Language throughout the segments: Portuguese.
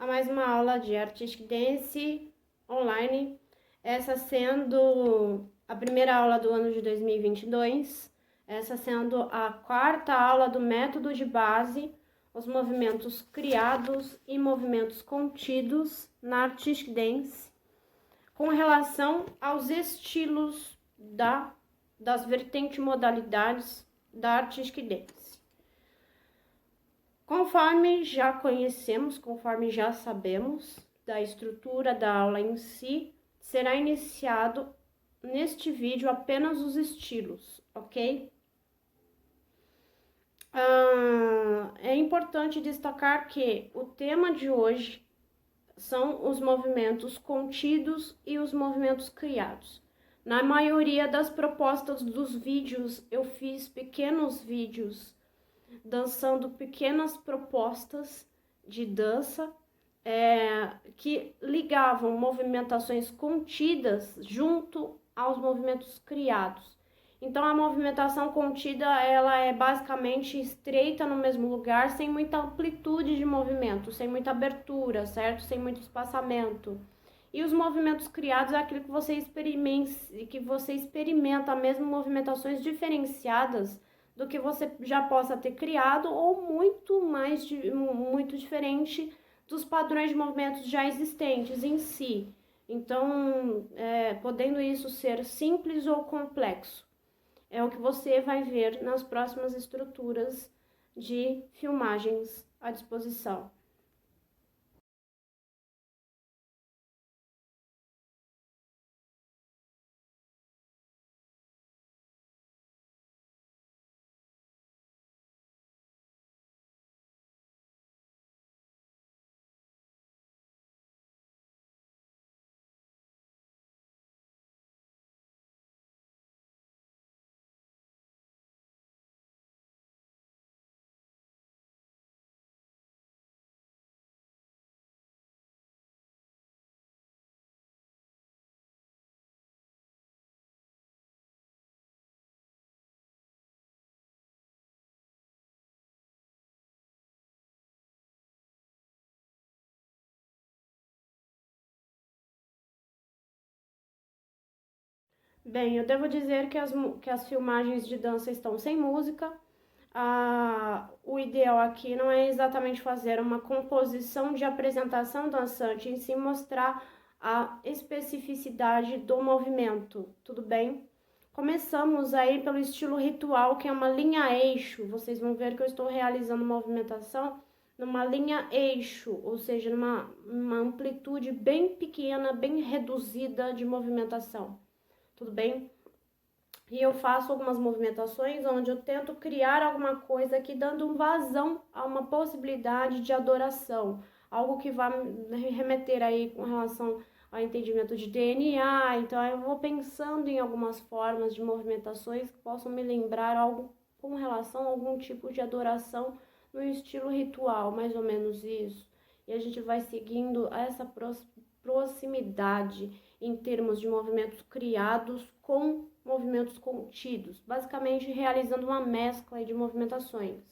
a mais uma aula de Artistic Dance online, essa sendo a primeira aula do ano de 2022, essa sendo a quarta aula do método de base, os movimentos criados e movimentos contidos na Artistic Dance, com relação aos estilos das vertentes modalidades da Artistic Dance. Conforme já conhecemos, conforme já sabemos da estrutura da aula em si, será iniciado neste vídeo apenas os estilos, ok? É importante destacar que o tema de hoje são os movimentos contidos e os movimentos criados. Na maioria das propostas dos vídeos, eu fiz pequenos vídeos dançando pequenas propostas de dança que ligavam movimentações contidas junto aos movimentos criados. Então, a movimentação contida, ela é basicamente estreita no mesmo lugar, sem muita amplitude de movimento, sem muita abertura, certo? Sem muito espaçamento. E os movimentos criados é aquilo que você experimenta mesmo movimentações diferenciadas do que você já possa ter criado ou muito diferente dos padrões de movimentos já existentes em si. Então, podendo isso ser simples ou complexo, é o que você vai ver nas próximas estruturas de filmagens à disposição. Bem, eu devo dizer que as filmagens de dança estão sem música. O ideal aqui não é exatamente fazer uma composição de apresentação dançante, em si mostrar a especificidade do movimento, tudo bem? Começamos aí pelo estilo ritual, que é uma linha eixo. Vocês vão ver que eu estou realizando movimentação numa linha eixo, ou seja, numa amplitude bem pequena, bem reduzida de movimentação. Tudo bem? E eu faço algumas movimentações onde eu tento criar alguma coisa aqui, dando um vazão a uma possibilidade de adoração, algo que vai me remeter aí com relação ao entendimento de DNA. Então eu vou pensando em algumas formas de movimentações que possam me lembrar algo com relação a algum tipo de adoração no estilo ritual, mais ou menos isso. E a gente vai seguindo essa proximidade em termos de movimentos criados com movimentos contidos, basicamente realizando uma mescla de movimentações.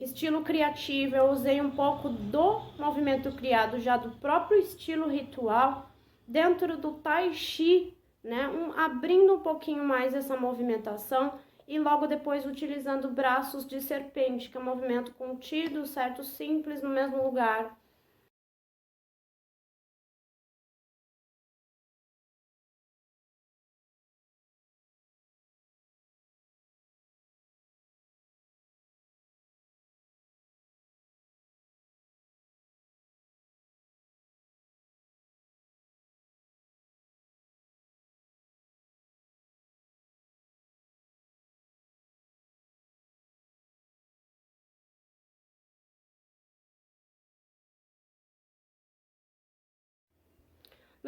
Estilo criativo, eu usei um pouco do movimento criado já do próprio estilo ritual dentro do Tai Chi, né? Abrindo um pouquinho mais essa movimentação e logo depois utilizando braços de serpente, que é um movimento contido, certo? Simples, no mesmo lugar.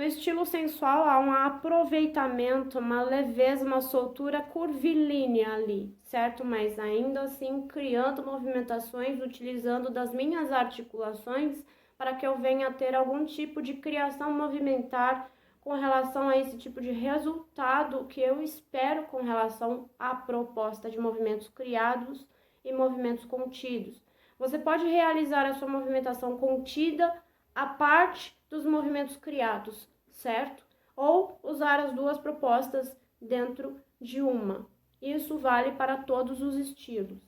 No estilo sensual há um aproveitamento, uma leveza, uma soltura curvilínea ali, certo? Mas ainda assim criando movimentações, utilizando das minhas articulações para que eu venha a ter algum tipo de criação movimentar com relação a esse tipo de resultado que eu espero com relação à proposta de movimentos criados e movimentos contidos. Você pode realizar a sua movimentação contida a parte dos movimentos criados, certo? Ou usar as duas propostas dentro de uma. Isso vale para todos os estilos.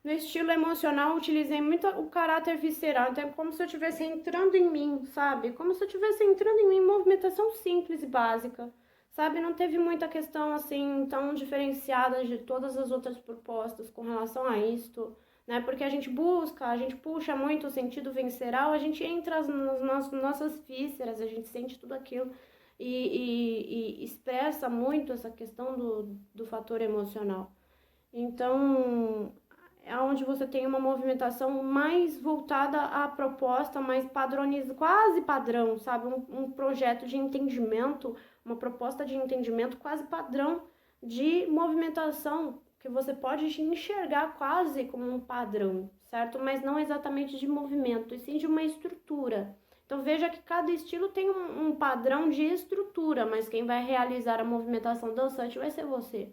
No estilo emocional, utilizei muito o caráter visceral. Então, é como se eu estivesse entrando em mim, sabe? Como se eu estivesse entrando em mim, movimentação simples e básica, sabe? Não teve muita questão, assim, tão diferenciada de todas as outras propostas com relação a isto, né? Porque a gente busca, a gente puxa muito o sentido visceral, a gente entra nas nossas vísceras, a gente sente tudo aquilo e expressa muito essa questão do fator emocional. Então, é onde você tem uma movimentação mais voltada à proposta, mais padronizada, quase padrão, sabe? Um projeto de entendimento, uma proposta de entendimento quase padrão de movimentação, que você pode enxergar quase como um padrão, certo? Mas não exatamente de movimento, e sim de uma estrutura. Então veja que cada estilo tem um padrão de estrutura, mas quem vai realizar a movimentação dançante vai ser você.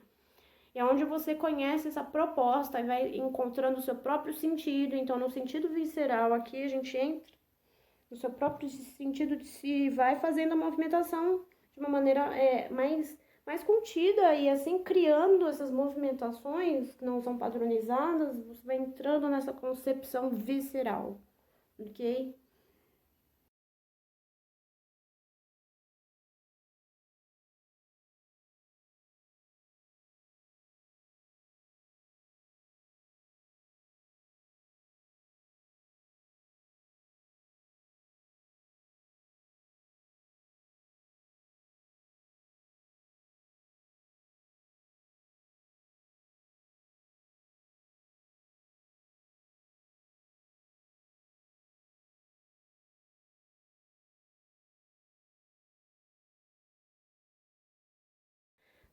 É onde você conhece essa proposta e vai encontrando o seu próprio sentido. Então, no sentido visceral, aqui a gente entra no seu próprio sentido de se vai fazendo a movimentação de uma maneira mais contida e assim criando essas movimentações que não são padronizadas, você vai entrando nessa concepção visceral, ok?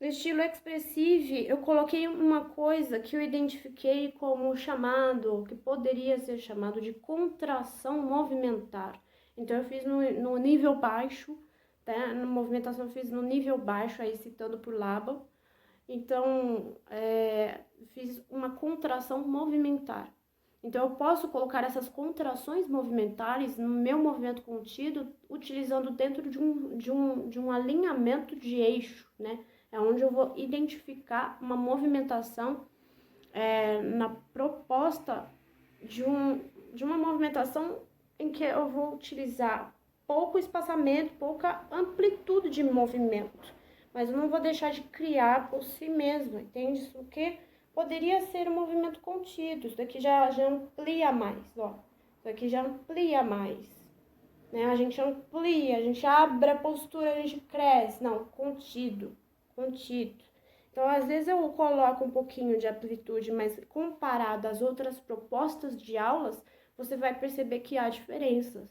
No estilo expressive, eu coloquei uma coisa que eu identifiquei como chamado, que poderia ser chamado de contração movimentar. Então, eu fiz no nível baixo, tá? Na movimentação, eu fiz no nível baixo, aí citando por Laba. Então, fiz uma contração movimentar. Então, eu posso colocar essas contrações movimentares no meu movimento contido, utilizando dentro de um alinhamento de eixo, né? É onde eu vou identificar uma movimentação na proposta de uma movimentação em que eu vou utilizar pouco espaçamento, pouca amplitude de movimento, mas eu não vou deixar de criar por si mesmo, entende? Isso que poderia ser um movimento contido, isso daqui já amplia mais, ó. Isso daqui já amplia mais, né? A gente amplia, a gente abre a postura, a gente cresce, não, contido, contido. Então, às vezes eu coloco um pouquinho de amplitude, mas comparado às outras propostas de aulas, você vai perceber que há diferenças.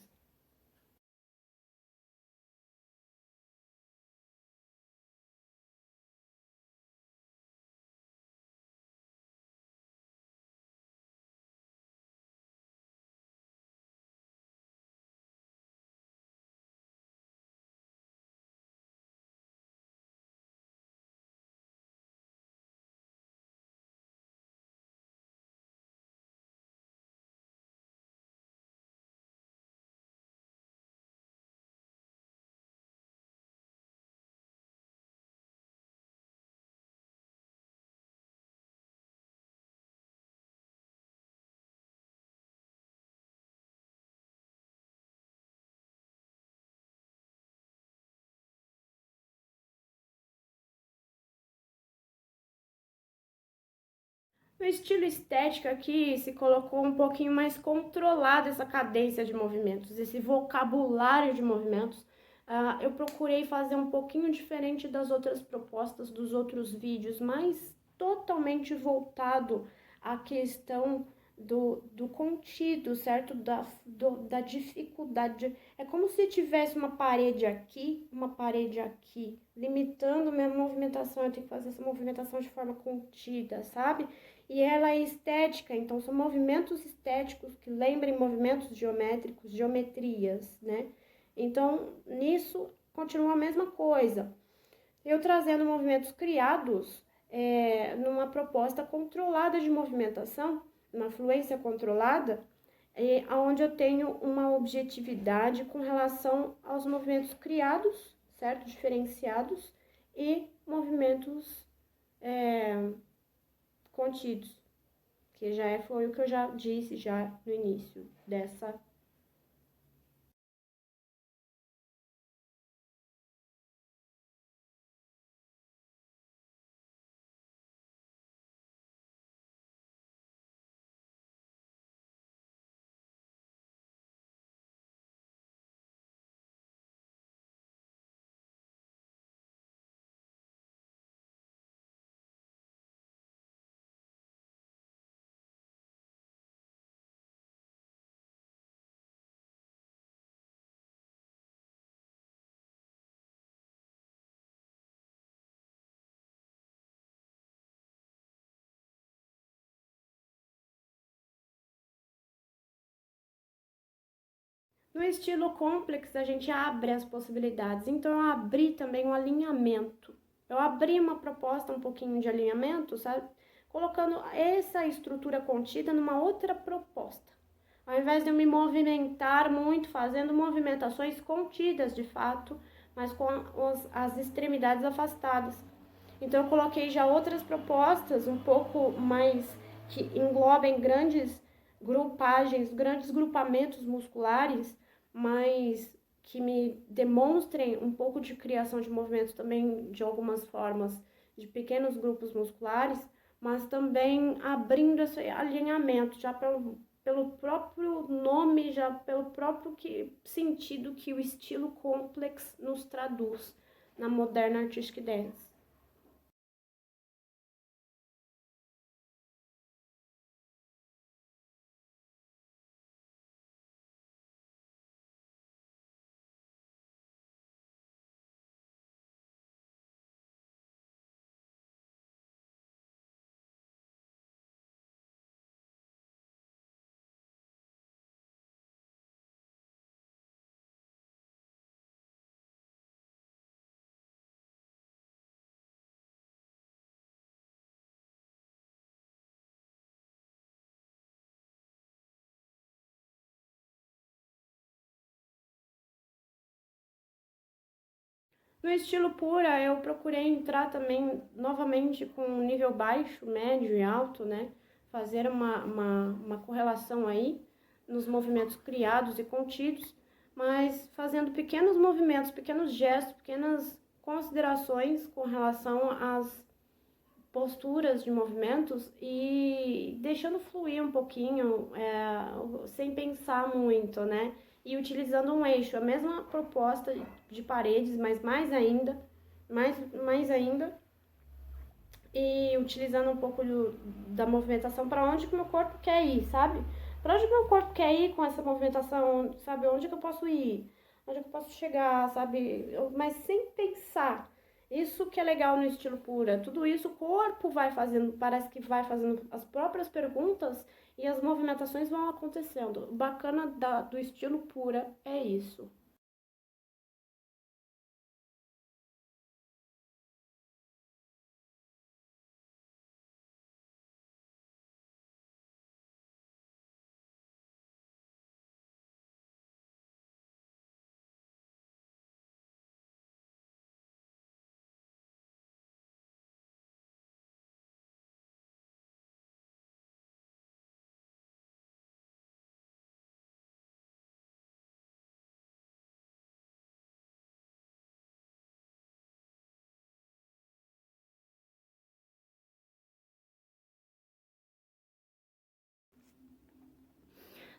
No estilo estética aqui se colocou um pouquinho mais controlada essa cadência de movimentos, esse vocabulário de movimentos. Eu procurei fazer um pouquinho diferente das outras propostas dos outros vídeos, mas totalmente voltado à questão do contido, certo? Da dificuldade. É como se tivesse uma parede aqui, limitando minha movimentação. Eu tenho que fazer essa movimentação de forma contida, sabe? E ela é estética, então são movimentos estéticos que lembrem movimentos geométricos, geometrias, né? Então, nisso continua a mesma coisa. Eu trazendo movimentos criados numa proposta controlada de movimentação, uma fluência controlada, onde eu tenho uma objetividade com relação aos movimentos criados, certo? Diferenciados, e movimentos contidos, que foi o que eu já disse já no início dessa. No estilo complex, a gente abre as possibilidades. Então, eu abri também um alinhamento. Eu abri uma proposta um pouquinho de alinhamento, sabe? Colocando essa estrutura contida numa outra proposta. Ao invés de eu me movimentar muito, fazendo movimentações contidas de fato, mas com as extremidades afastadas. Então, eu coloquei já outras propostas um pouco mais que englobem grandes grupagens, grandes grupamentos musculares, mas que me demonstrem um pouco de criação de movimentos também de algumas formas de pequenos grupos musculares, mas também abrindo esse alinhamento já pelo próprio nome, já pelo próprio sentido que o estilo complex nos traduz na moderna artistic dance. No estilo pura, eu procurei entrar também novamente com um nível baixo, médio e alto, né? Fazer uma correlação aí nos movimentos criados e contidos, mas fazendo pequenos movimentos, pequenos gestos, pequenas considerações com relação às posturas de movimentos e deixando fluir um pouquinho, sem pensar muito, né? E utilizando um eixo, a mesma proposta de paredes, mas mais ainda, e utilizando um pouco da movimentação para onde que meu corpo quer ir, sabe? Para onde que meu corpo quer ir com essa movimentação, sabe? Onde que eu posso ir? Onde que eu posso chegar, sabe? Mas sem pensar. Isso que é legal no estilo pura. Tudo isso o corpo vai fazendo, parece que vai fazendo as próprias perguntas e as movimentações vão acontecendo. O bacana do estilo pura é isso.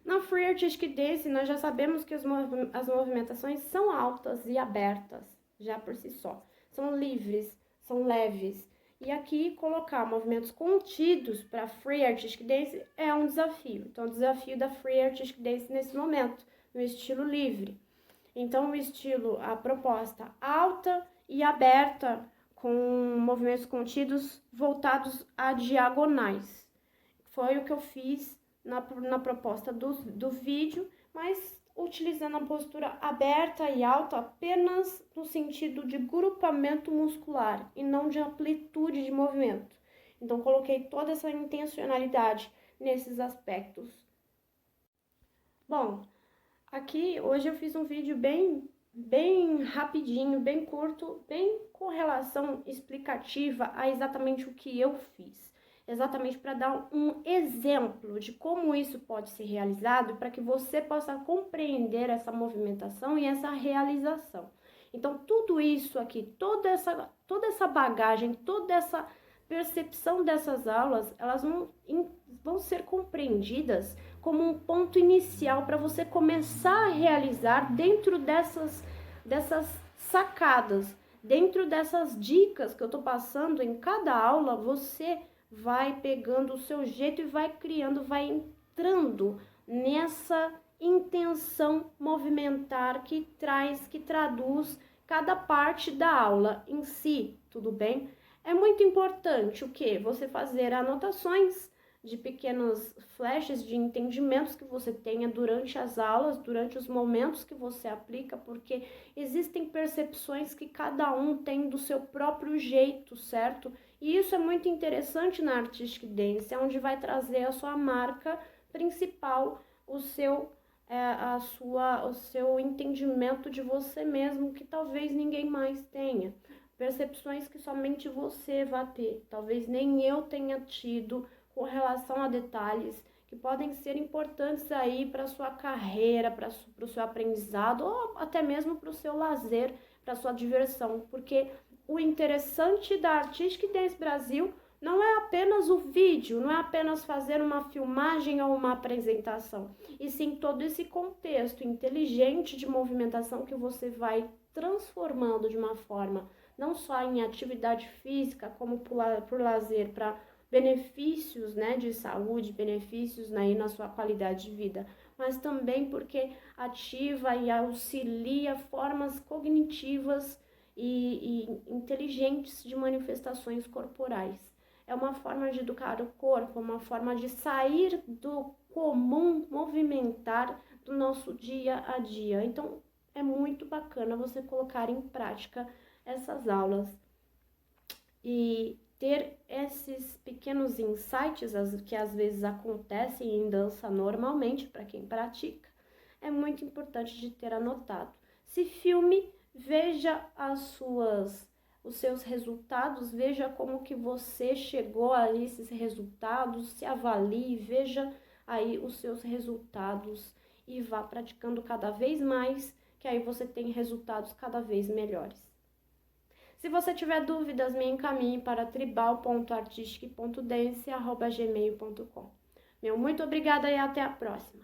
Na Free Artistic Dance, nós já sabemos que as movimentações são altas e abertas, já por si só. São livres, são leves. E aqui, colocar movimentos contidos para Free Artistic Dance é um desafio. Então, o desafio da Free Artistic Dance nesse momento, no estilo livre. Então, o estilo, a proposta alta e aberta, com movimentos contidos voltados a diagonais. Foi o que eu fiz na proposta do vídeo, mas utilizando a postura aberta e alta apenas no sentido de grupamento muscular e não de amplitude de movimento. Então, coloquei toda essa intencionalidade nesses aspectos. Bom, aqui hoje eu fiz um vídeo bem rapidinho, bem curto, bem com relação explicativa a exatamente o que eu fiz. Exatamente para dar um exemplo de como isso pode ser realizado, para que você possa compreender essa movimentação e essa realização. Então, tudo isso aqui, toda essa bagagem, toda essa percepção dessas aulas, elas vão ser compreendidas como um ponto inicial para você começar a realizar dentro dessas sacadas, dentro dessas dicas que eu estou passando em cada aula. Você vai pegando o seu jeito e vai criando, vai entrando nessa intenção movimentar que traduz cada parte da aula em si, tudo bem? É muito importante o que? Você fazer anotações de pequenos flashes de entendimentos que você tenha durante as aulas, durante os momentos que você aplica, porque existem percepções que cada um tem do seu próprio jeito, certo? E isso é muito interessante na Artistic Dance, onde vai trazer a sua marca principal, o seu entendimento de você mesmo, que talvez ninguém mais tenha. Percepções que somente você vai ter, talvez nem eu tenha tido, com relação a detalhes que podem ser importantes aí para a sua carreira, para o seu aprendizado, ou até mesmo para o seu lazer, para a sua diversão, porque o interessante da Artistic Dance Brasil não é apenas o vídeo, não é apenas fazer uma filmagem ou uma apresentação, e sim todo esse contexto inteligente de movimentação que você vai transformando de uma forma não só em atividade física, como por lazer, para benefícios, né, de saúde, benefícios aí na sua qualidade de vida, mas também porque ativa e auxilia formas cognitivas e inteligentes de manifestações corporais. É uma forma de educar o corpo, uma forma de sair do comum movimentar do nosso dia a dia. Então, é muito bacana você colocar em prática essas aulas e ter esses pequenos insights que às vezes acontecem em dança normalmente, para quem pratica, é muito importante de ter anotado. Se filme, veja os seus resultados, veja como que você chegou a esses resultados, se avalie, veja aí os seus resultados e vá praticando cada vez mais, que aí você tem resultados cada vez melhores. Se você tiver dúvidas, me encaminhe para tribal.artistic.dance@gmail.com. Muito obrigada e até a próxima!